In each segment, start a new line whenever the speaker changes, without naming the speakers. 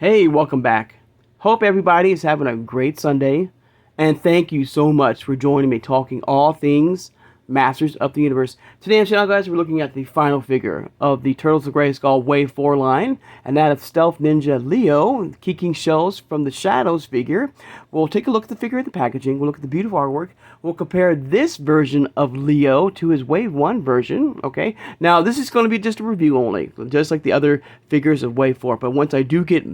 Hey, welcome back. Hope everybody is having a great Sunday, and thank you so much for joining me talking all things Masters of the Universe. Today on the channel, guys, we're looking at the final figure of the Turtles of Grayskull Wave 4 line, and that of Stealth Ninja Leo, kicking shells from the Shadows figure. We'll take a look at the figure and the packaging. We'll look at the beautiful artwork. We'll compare this version of Leo to his Wave 1 version, okay? Now, this is going to be just a review only, just like the other figures of Wave 4, but once I do get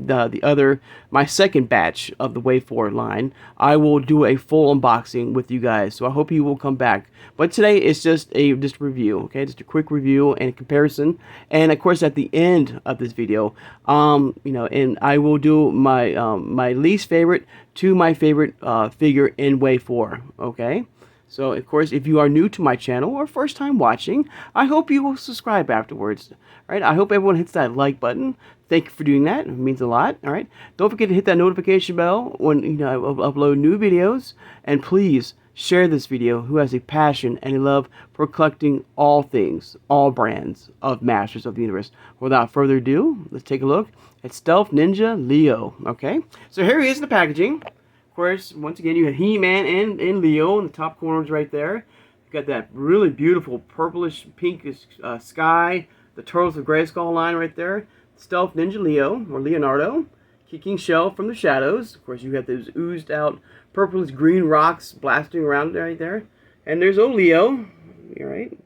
my second batch of the Wave 4 line, I will do a full unboxing with you guys, so I hope you will come back. But today it's just a review, okay? Just a quick review and comparison. And of course, at the end of this video, and I will do my my least favorite to my favorite figure in Wave 4, okay? So, of course, if you are new to my channel or first time watching, I hope you will subscribe afterwards. All right? I hope everyone hits that like button. Thank you for doing that. It means a lot. All right? Don't forget to hit that notification bell when I upload new videos. And please share this video who has a passion and a love for collecting all things, all brands of Masters of the Universe. Without further ado, let's take a look at Stealth Ninja Leo. Okay? So here he is in the packaging. Of course, once again, you have He-Man and Leo in the top corners right there. You got that really beautiful purplish pinkish sky, the Turtles of Grayskull line right there. Stealth Ninja Leo, or Leonardo, kicking shell from the shadows. Of course, you have those oozed out purplish green rocks blasting around right there. And there's old Leo. All right,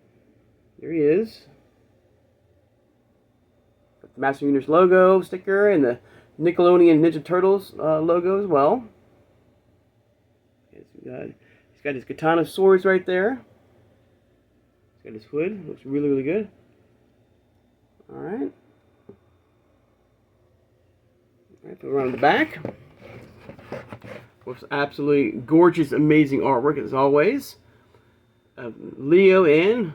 there he is. Got the Master Universe logo sticker and the Nickelodeon Ninja Turtles logo as well. He's got his katana swords right there. He's got his hood. Looks really, really good. Alright. Alright, put it around the back. With absolutely gorgeous, amazing artwork as always. Leo and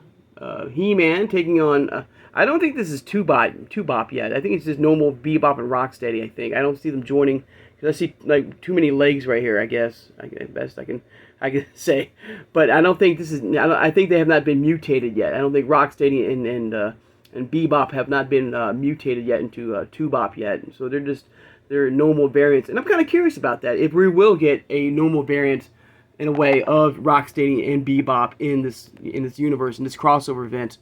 He-Man taking on... I don't think this is Two-Bop yet. I think it's just normal Bebop and Rocksteady, I think. I don't see them joining... Because I see like too many legs right here, I guess. Best I can say. But I don't think this is... I think they have not been mutated yet. I don't think Rocksteady and Bebop have not been mutated yet into Two-Bop yet. So they're normal variants. And I'm kind of curious about that. If we will get a normal variant in a way of Rocksteady and Bebop in this universe, in this crossover event,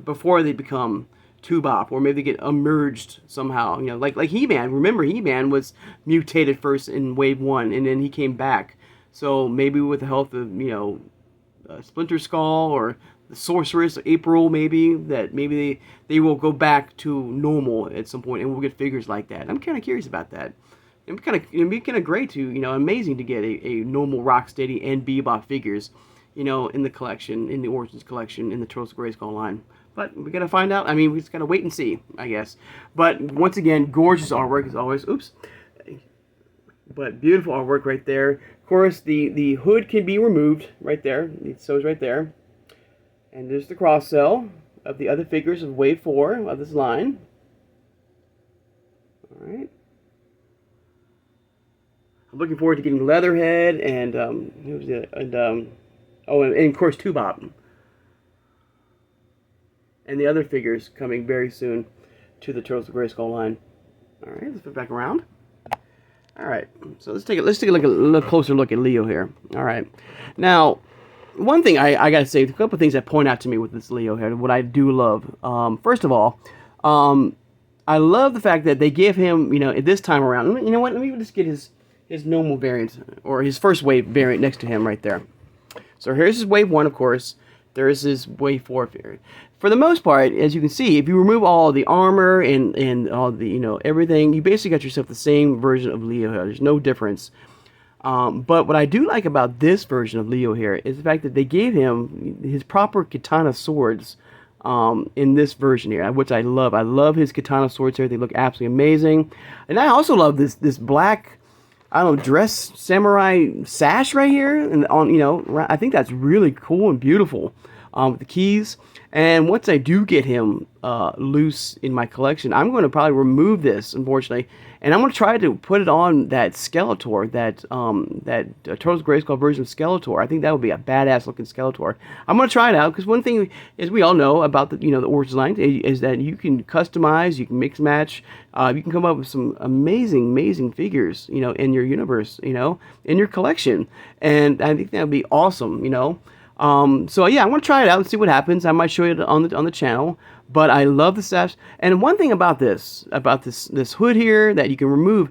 before they become Two-Bop, or maybe they get emerged somehow, like He-Man. Remember, He-Man was mutated first in Wave 1, and then he came back. So maybe with the help of, Splinter Skull or the Sorceress, April, maybe they will go back to normal at some point, and we'll get figures like that. I'm kind of curious about that. It'd be kind of great to, amazing to get a normal Rocksteady and Bebop figures, in the collection, in the Origins collection, in the Turtles of Grayskull line. But we gotta find out. I mean, we just gotta wait and see, I guess. But once again, gorgeous artwork as always. Oops. But beautiful artwork right there. Of course, the hood can be removed right there. It shows right there. And there's the cross cell of the other figures of Wave 4 of this line. All right. I'm looking forward to getting Leatherhead and of course Two-Bop. And the other figures coming very soon to the Turtles of Grayskull line. All right, let's put it back around. All right, so let's take a look closer look at Leo here. All right, now one thing I gotta say, a couple of things that point out to me with this Leo here, what I do love. First of all, I love the fact that they give him, at this time around. You know what? Let me just get his normal variant, or his first wave variant next to him right there. So here's his Wave 1, of course. There is his Wave 4 variant. For the most part, as you can see, if you remove all the armor and all the, everything, you basically got yourself the same version of Leo here. There's no difference. But what I do like about this version of Leo here is the fact that they gave him his proper katana swords in this version here, which I love. I love his katana swords here. They look absolutely amazing. And I also love this black, I don't know, dress samurai sash right here, and I think that's really cool and beautiful with the keys. And once I do get him loose in my collection, I'm going to probably remove this, unfortunately, and I'm going to try to put it on that Skeletor, that Turtles Grayskull version of Skeletor. I think that would be a badass looking Skeletor. I'm going to try it out because one thing is we all know about the the Origins line is that you can customize, you can mix match, you can come up with some amazing figures, in your universe, in your collection, and I think that would be awesome, So yeah, I'm gonna try it out and see what happens. I might show you on the channel. But I love the steps. And one thing about this hood here that you can remove,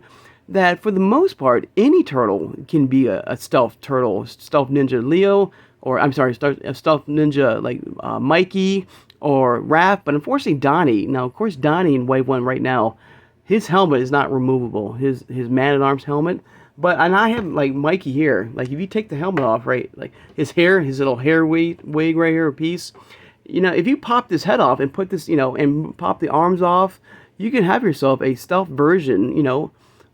that for the most part, any turtle can be a stealth turtle, stealth ninja Leo, or I'm sorry, stealth ninja like Mikey or Raph. But unfortunately, Donnie. Now, of course, Donnie in Wave 1 right now, his helmet is not removable. His Man-at-Arms helmet. And I have like Mikey here. Like if you take the helmet off, right, like his little hair wig right here, a piece. If you pop this head off and put this, and pop the arms off, you can have yourself a stealth version,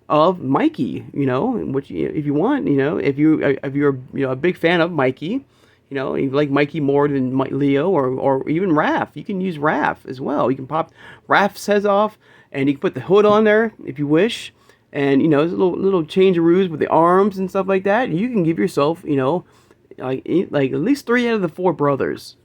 of Mikey, which if you want, if you're a big fan of Mikey, you like Mikey more than Leo or even Raph, you can use Raph as well. You can pop Raph's head off and you can put the hood on there if you wish. And, there's a little change of ruse with the arms and stuff like that. You can give yourself, like at least 3 out of the 4 brothers,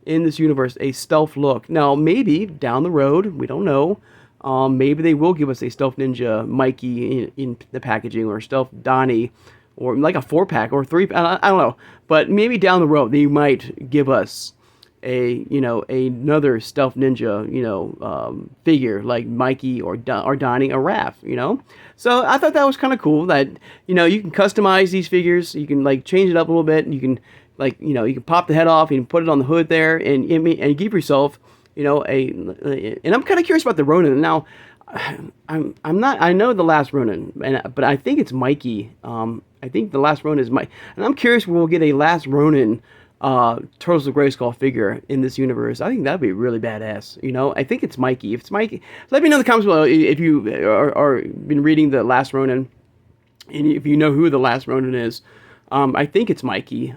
in this universe, a stealth look. Now, maybe down the road, we don't know, maybe they will give us a stealth ninja Mikey in the packaging, or stealth Donnie, or like a 4-pack or 3. I don't know, but maybe down the road they might give us another stealth ninja figure like Mikey or Donnie or Raph. So I thought that was kind of cool that you can customize these figures. You can like change it up a little bit, and you can you can pop the head off, you can put it on the hood there, and give yourself and I'm kind of curious about the Ronin. Now I'm not, I know the last Ronin, but I think it's Mikey. I think the last Ronin is Mike, and I'm curious when we'll get a last Ronin Turtles of Grayskull figure in this universe. I think that'd be really badass. I think it's Mikey. If it's Mikey, let me know in the comments below if you are been reading the last Ronin, and if you know who the last Ronin is. I think it's Mikey.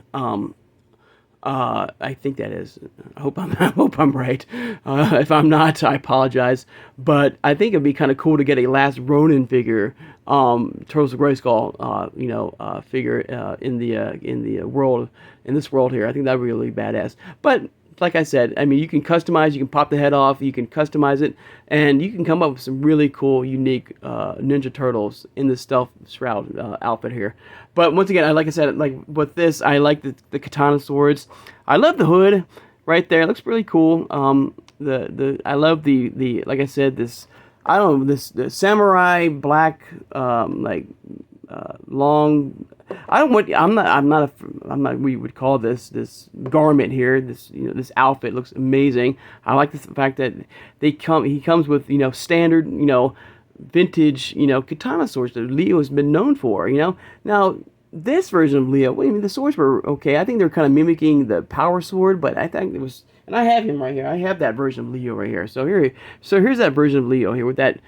I think that is. I hope I'm right. If I'm not, I apologize. But I think it'd be kind of cool to get a last Ronin figure, Turtles of Grayskull, figure in the world, in this world here. I think that'd be really badass. But like I said, I mean, you can customize. You can pop the head off. You can customize it, and you can come up with some really cool, unique Ninja Turtles in the stealth shroud outfit here. But once again, like I said, like with this, I like the katana swords. I love the hood right there. It looks really cool. I love the like I said, this, I don't know, the samurai black long. I'm not. We would call this garment here. This outfit looks amazing. I like the fact that he comes with standard vintage katana swords that Leo has been known for. Now this version of Leo, I mean, the swords were okay. I think they're kind of mimicking the power sword, but I think it was. And I have him right here. I have that version of Leo right here. So here's that version of Leo here with that.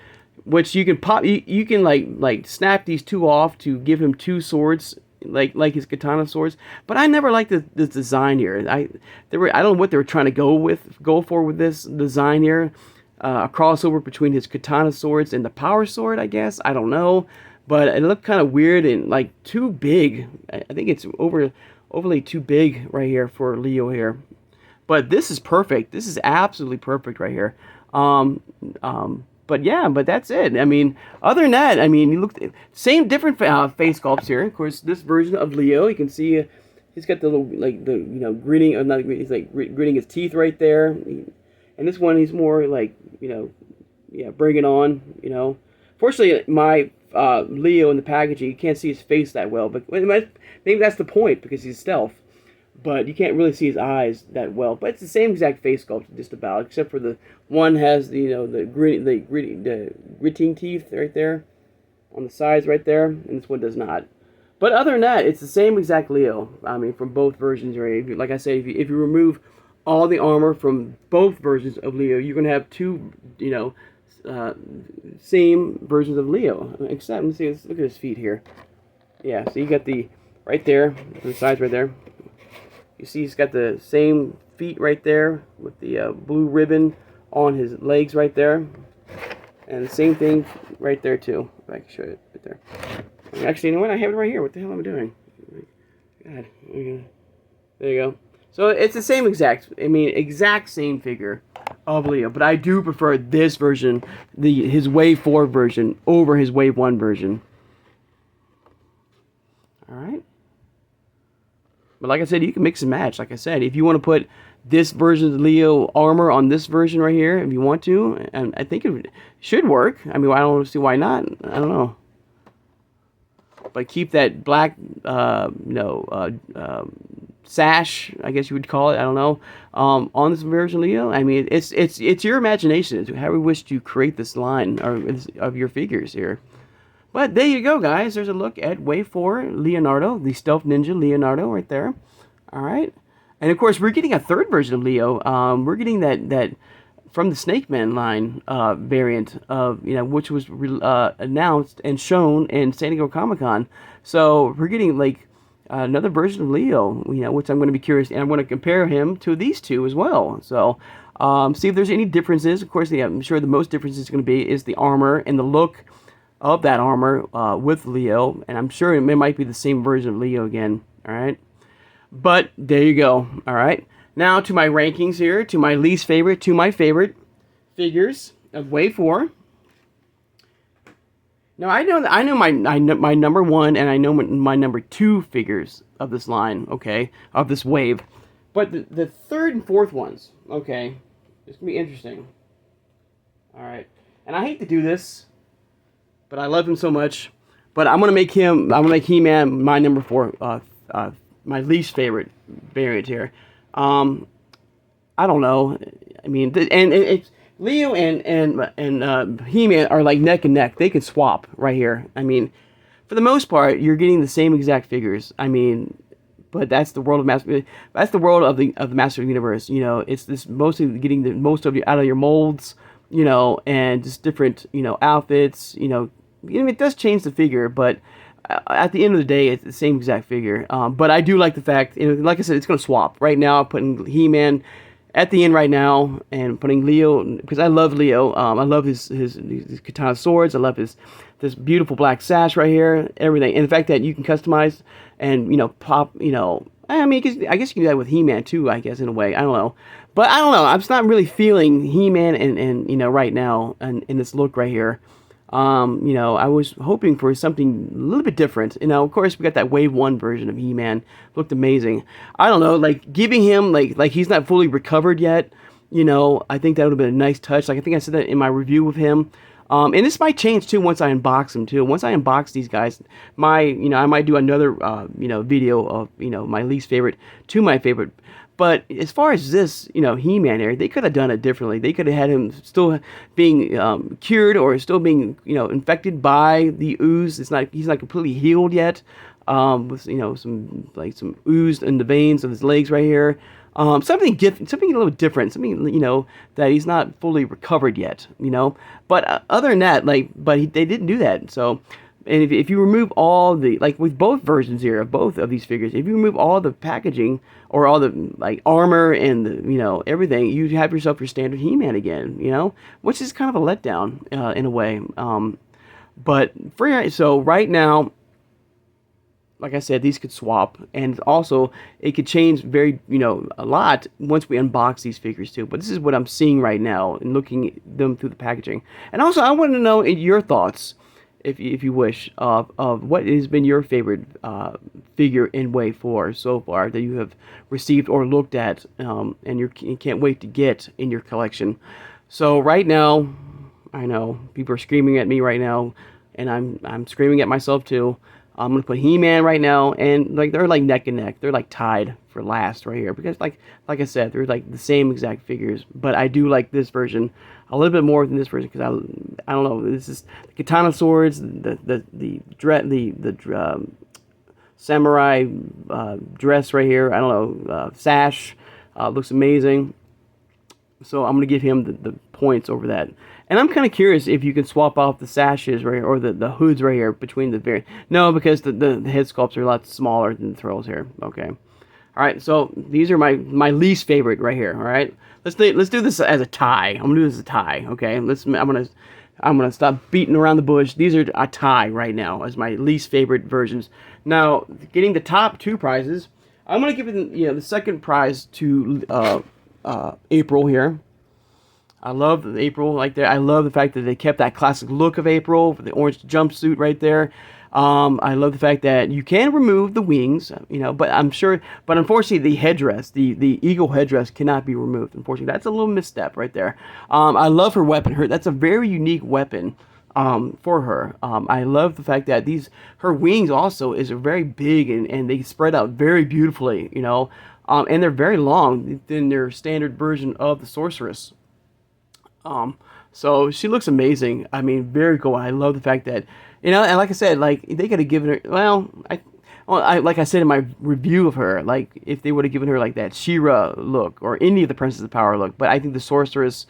Which you can pop, you can like snap these two off to give him 2 swords, like his katana swords. But I never liked this design here. I don't know what they were trying to go for with this design here. A crossover between his katana swords and the power sword, I guess. I don't know, but it looked kind of weird and like too big. I think it's overly too big right here for Leo here. But this is perfect. This is absolutely perfect right here. But yeah, but that's it. I mean, other than that, I mean, you look same different face sculpts here. Of course, this version of Leo, you can see he's got the little gritting, or not gritting, he's like gritting his teeth right there. And this one, he's more like bring it on. Fortunately, my Leo in the packaging, you can't see his face that well, but maybe that's the point because he's stealth. But you can't really see his eyes that well. But it's the same exact face sculpt, just about, except for the one has the gritting teeth right there on the sides right there, and this one does not. But other than that, it's the same exact Leo. I mean, from both versions. Right? Like I say, if you remove all the armor from both versions of Leo, you're gonna have 2 same versions of Leo. Except, let's see, look at his feet here. Yeah, so you got the right there, the sides right there. You see he's got the same feet right there with the blue ribbon on his legs right there. And the same thing right there too. If I can show it right there. Actually, you know what? I have it right here. What the hell am I doing? God, there you go. So it's the same exact same figure of Leo, but I do prefer this version, his Wave 4 version, over his Wave 1 version. Alright. But like I said, you can mix and match. Like I said, if you want to put this version's Leo armor on this version right here, if you want to, and I think it should work. I mean, I don't see why not. I don't know. But keep that black, sash, I guess you would call it. I don't know. On this version, Leo. I mean, it's your imagination. It's how we wish to create this line of your figures here. But there you go, guys. There's a look at Wave 4 Leonardo, the Stealth Ninja Leonardo, right there. All right, and of course we're getting a third version of Leo. We're getting that from the Snake Man line variant of which was announced and shown in San Diego Comic-Con. So we're getting like another version of Leo, which I'm going to be curious, and I'm going to compare him to these two as well. So see if there's any differences. Of course, I'm sure the most difference is going to be is the armor and the look of that armor with Leo, and I'm sure it might be the same version of Leo again. All right, but there you go. All right. Now to my rankings here, to my least favorite, to my favorite figures of Wave 4. Now I know my number 1 and I know my number 2 figures of this line, okay, of this wave. But the third and fourth ones, okay, it's gonna be interesting. All right, and I hate to do this, but I love him so much. But I'm gonna make He-Man my number 4, my least favorite variant here. I don't know. I mean, it's Leo and He-Man are like neck and neck. They could swap right here. I mean, for the most part, you're getting the same exact figures. I mean, but that's the world of That's the world of the Master of the Universe. It's this mostly getting the most of you out of your molds. And just different outfits. It does change the figure, but at the end of the day, it's the same exact figure. But I do like the fact, like I said, it's going to swap. Right now, I'm putting He-Man at the end right now, and putting Leo, because I love Leo. I love his katana swords. I love this beautiful black sash right here. Everything. And the fact that you can customize and, pop, I mean, I guess you can do that with He-Man too, I guess, in a way. I don't know. But I don't know. I'm just not really feeling He-Man and right now in this look right here. I was hoping for something a little bit different. Of course, we got that Wave 1 version of He-Man. Looked amazing. I don't know, like, giving him, like he's not fully recovered yet, I think that would have been a nice touch. Like, I think I said that in my review of him. And this might change, too, once I unbox him, too. Once I unbox these guys, I might do another, video of, my least favorite to my favorite. But as far as this, He-Man area, they could have done it differently. They could have had him still being cured or still being, infected by the ooze. He's not completely healed yet. With some ooze in the veins of his legs right here. Something different, something a little different. Something that he's not fully recovered yet. But other than that, they didn't do that. So. And if you remove all the, like with both versions here, of both of these figures, if you remove all the packaging or all the armor and the, everything, you have yourself your standard He-Man again, which is kind of a letdown in a way. So right now, like I said, these could swap, and also it could change a lot once we unbox these figures too. But this is what I'm seeing right now and looking at them through the packaging. And also, I want to know your thoughts, if you wish, of what has been your favorite figure in Wave 4 so far that you have received or looked at, and you can't wait to get in your collection. So right now, I know people are screaming at me right now, and I'm screaming at myself too. I'm gonna put He-Man right now, and they're like neck and neck. They're like tied for last right here because like I said, they're like the same exact figures. But I do like this version a little bit more than this version because I don't know. This is the katana swords, the samurai dress right here. I don't know, sash looks amazing. So I'm gonna give him the points over that. And I'm kind of curious if you can swap off the sashes right here, or the hoods right here between the variant. No, because the head sculpts are a lot smaller than the throws here. Okay. All right, so these are my least favorite right here. All right, let's do this as a tie. I'm gonna do this as a tie. Okay, I'm gonna stop beating around the bush. These are a tie right now as my least favorite versions. Now, getting the top two prizes, I'm gonna give it the second prize to April here. I love April like that. I love the fact that they kept that classic look of April, the orange jumpsuit right there. I love the fact that you can remove the wings, but unfortunately the headdress, the eagle headdress cannot be removed. Unfortunately, that's a little misstep right there. I love her weapon. That's a very unique weapon for her. I love the fact that her wings also is very big and they spread out very beautifully, and they're very long than their standard version of the sorceress. So she looks amazing. I mean, very cool. I love the fact that, and like I said, like they could have given her, like I said in my review of her, like if they would have given her like that She-Ra look or any of the Princess of Power look, but I think the sorceress,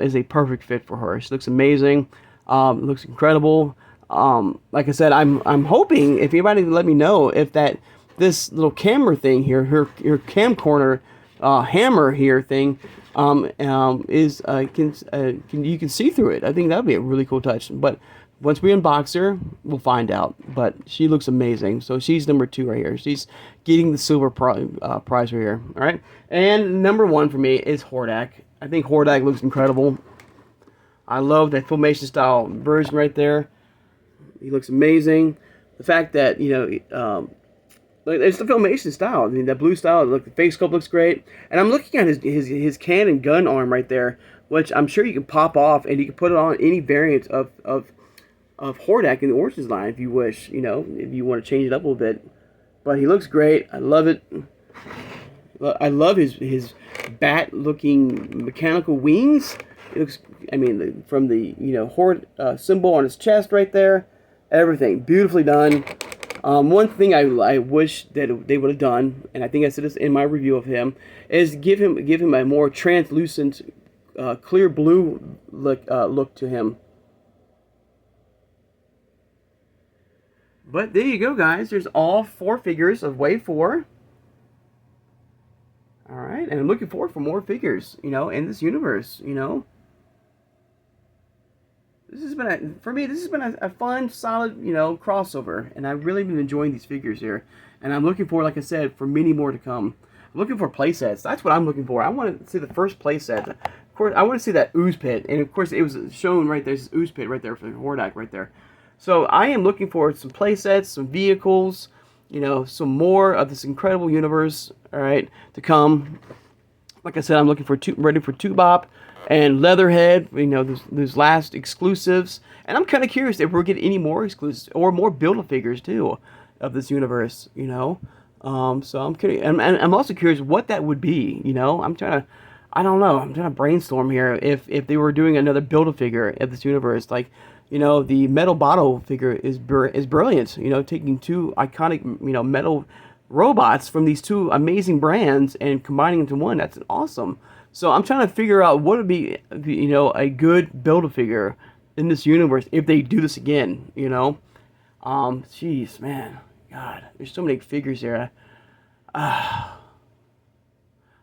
is a perfect fit for her. She looks amazing. Looks incredible. Like I said, I'm hoping if anybody can let me know if this little camera thing here, her cam corner, hammer here thing, is you can see through it. I think that would be a really cool touch. But once we unbox her, we'll find out. But she looks amazing. So she's number 2 right here. She's getting the silver prize right here. All right. And number 1 for me is Hordak. I think Hordak looks incredible. I love that Filmation style version right there. He looks amazing. The fact that it's the Filmation style. I mean, that blue style. Look, the face sculpt looks great. And I'm looking at his cannon gun arm right there, which I'm sure you can pop off and you can put it on any variant of Hordak in the Origins line if you wish. If you want to change it up a little bit. But he looks great. I love it. I love his bat-looking mechanical wings. It looks. I mean, from the Horde symbol on his chest right there, everything beautifully done. One thing I wish that they would have done, and I think I said this in my review of him, is give him a more translucent, clear blue look to him. But there you go, guys. There's all 4 figures of Wave 4. All right, and I'm looking forward for more figures, in this universe, This has been a fun, solid, crossover, and I've really been enjoying these figures here. And I'm looking for, like I said, for many more to come. I'm looking for play sets. That's what I'm looking for. I want to see the first play set. Of course, I want to see that ooze pit, and of course, it was shown right there. This ooze pit right there for the Hordak right there. So I am looking for some play sets, some vehicles, some more of this incredible universe. All right, to come. Like I said, I'm looking ready for Tubop and Leatherhead, those last exclusives. And I'm kind of curious if we'll get any more exclusives or more Build-A-Figures too of this universe, So I'm curious, and I'm also curious what that would be, I don't know, I'm trying to brainstorm here if they were doing another Build-A-Figure of this universe, like, the Metal Bottle figure is brilliant, taking 2 iconic, metal robots from these 2 amazing brands and combining into one. That's awesome. So I'm trying to figure out what would be, a good Build-A-Figure in this universe if they do this again, Jeez, man. God, there's so many figures here. I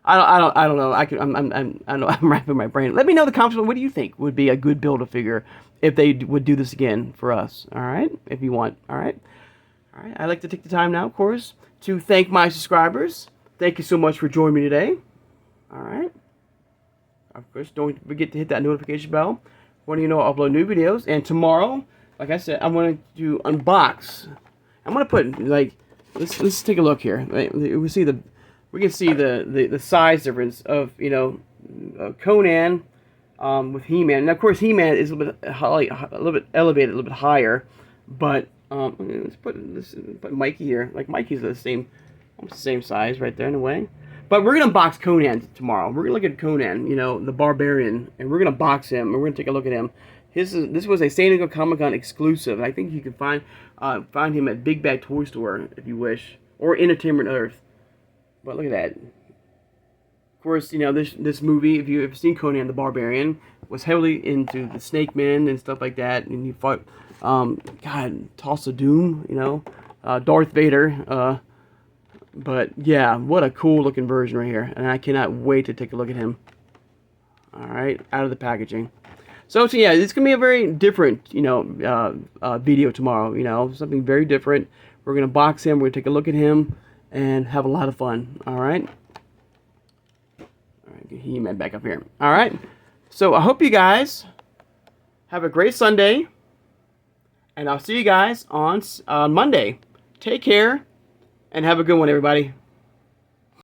don't know. I'm wrapping my brain. Let me know in the comments. What do you think would be a good Build-A-Figure if they would do this again for us? All right, if you want. All right. I'd like to take the time now, of course, to thank my subscribers. Thank you so much for joining me today. All right. Of course, don't forget to hit that notification bell when I upload new videos. And tomorrow, like I said, I'm going to unbox. I'm going to put, let's take a look here. We can see the size difference of, Conan with He-Man. And of course, He-Man is a little bit elevated, a little bit higher. But let's put Mikey here. Like Mikey's almost the same size right there in a way. But we're going to unbox Conan tomorrow. We're going to look at Conan, the Barbarian, and we're going to box him, and we're going to take a look at him. This was a San Diego Comic-Con exclusive. I think you can find him at Big Bad Toy Store, if you wish, or Entertainment Earth. But look at that. Of course, this movie, if you've ever seen Conan the Barbarian, was heavily into the Snake Men and stuff like that, and he fought, Tulsa Doom, Darth Vader, But yeah, what a cool looking version right here. And I cannot wait to take a look at him. Alright, out of the packaging. So yeah, it's going to be a very different, video tomorrow, something very different. We're going to box him, we're going to take a look at him, and have a lot of fun. Alright? Alright, get He-Man back up here. Alright, so I hope you guys have a great Sunday, and I'll see you guys on Monday. Take care, and have a good one, everybody.